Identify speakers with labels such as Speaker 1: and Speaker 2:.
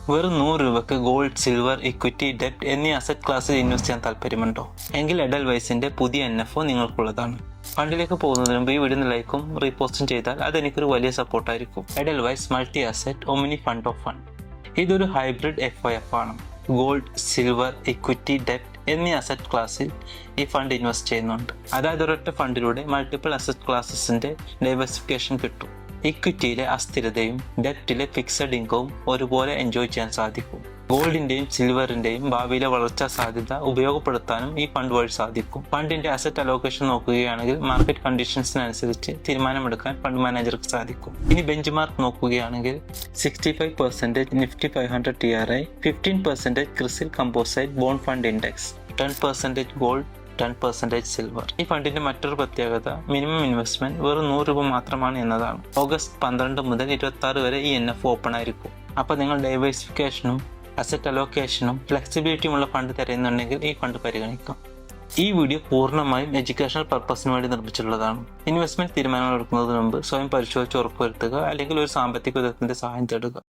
Speaker 1: വെറും 100 രൂപയ്ക്ക് gold, silver, equity, ഡെപ്റ്റ് എന്നീ അസറ്റ് ക്ലാസ്സിൽ ഇൻവെസ്റ്റ് ചെയ്യാൻ താല്പര്യമുണ്ടോ? എങ്കിൽ എഡൽവൈസിന്റെ പുതിയ NFO നിങ്ങൾക്കുള്ളതാണ്. ഫണ്ടിലേക്ക് പോകുന്നതിന് മുമ്പ് ഈ വീഡിയോ ലൈക്കും റീപോസ്റ്റും ചെയ്താൽ അതെനിക്കൊരു വലിയ സപ്പോർട്ടായിരിക്കും. Edelweiss multi asset omni fund of fund. ഇതൊരു ഹൈബ്രിഡ് FOF ആണ്. ഗോൾഡ്, സിൽവർ, ഇക്വിറ്റി, ഡെപ്റ്റ് എന്നീ അസറ്റ് ക്ലാസ്സിൽ ഈ ഫണ്ട് ഇൻവെസ്റ്റ് ചെയ്യുന്നുണ്ട്. അതായത് ഒരൊറ്റ ഫണ്ടിലൂടെ മൾട്ടിപ്പിൾ അസറ്റ് ക്ലാസസിന്റെ ഡൈവേഴ്സിഫിക്കേഷൻ കിട്ടും. ഇക്വിറ്റിയിലെ അസ്ഥിരതയും ഡെപ്റ്റിലെ ഫിക്സഡ് ഇൻകവും ഒരുപോലെ എൻജോയ് ചെയ്യാൻ സാധിക്കും. ഗോൾഡിന്റെയും സിൽവറിന്റെയും ഭാവിയിലെ വളർച്ചാ സാധ്യത ഉപയോഗപ്പെടുത്താനും ഈ ഫണ്ട് വഴി സാധിക്കും. ഫണ്ടിന്റെ അസറ്റ് അലോക്കേഷൻ നോക്കുകയാണെങ്കിൽ മാർക്കറ്റ് കണ്ടീഷൻസിനനുസരിച്ച് തീരുമാനമെടുക്കാൻ ഫണ്ട് മാനേജർക്ക് സാധിക്കും. ഇനി ബെഞ്ച് മാർക്ക് നോക്കുകയാണെങ്കിൽ 65% Nifty 500 TRI, 15% CRISIL composite bond fund index, 10% gold, 10% silver. ഈ ഫണ്ടിന്റെ മറ്റൊരു പ്രത്യേകത മിനിമം ഇൻവെസ്റ്റ്മെന്റ് വെറും 100 രൂപ മാത്രമാണ് എന്നതാണ്. ഓഗസ്റ്റ് 12 മുതൽ 26 വരെ ഈ NFO ഓപ്പൺ ആയിരിക്കും. അപ്പോൾ നിങ്ങൾ ഡൈവേഴ്സിഫിക്കേഷനും അസറ്റ് അലോക്കേഷനും ഫ്ലെക്സിബിലിറ്റിയുമുള്ള ഫണ്ട് തിരയുന്നുണ്ടെങ്കിൽ ഈ ഫണ്ട് പരിഗണിക്കാം. ഈ വീഡിയോ പൂർണ്ണമായും എഡ്യൂക്കേഷണൽ പർപ്പസിന് വേണ്ടി നിർമ്മിച്ചിട്ടുള്ളതാണ്. ഇൻവെസ്റ്റ്മെന്റ് തീരുമാനങ്ങൾ എടുക്കുന്നതിന് മുമ്പ് സ്വയം പരിശോധിച്ച് ഉറപ്പുവരുത്തുക, അല്ലെങ്കിൽ ഒരു സാമ്പത്തിക വിദഗ്ധന്റെ സഹായം തേടുക.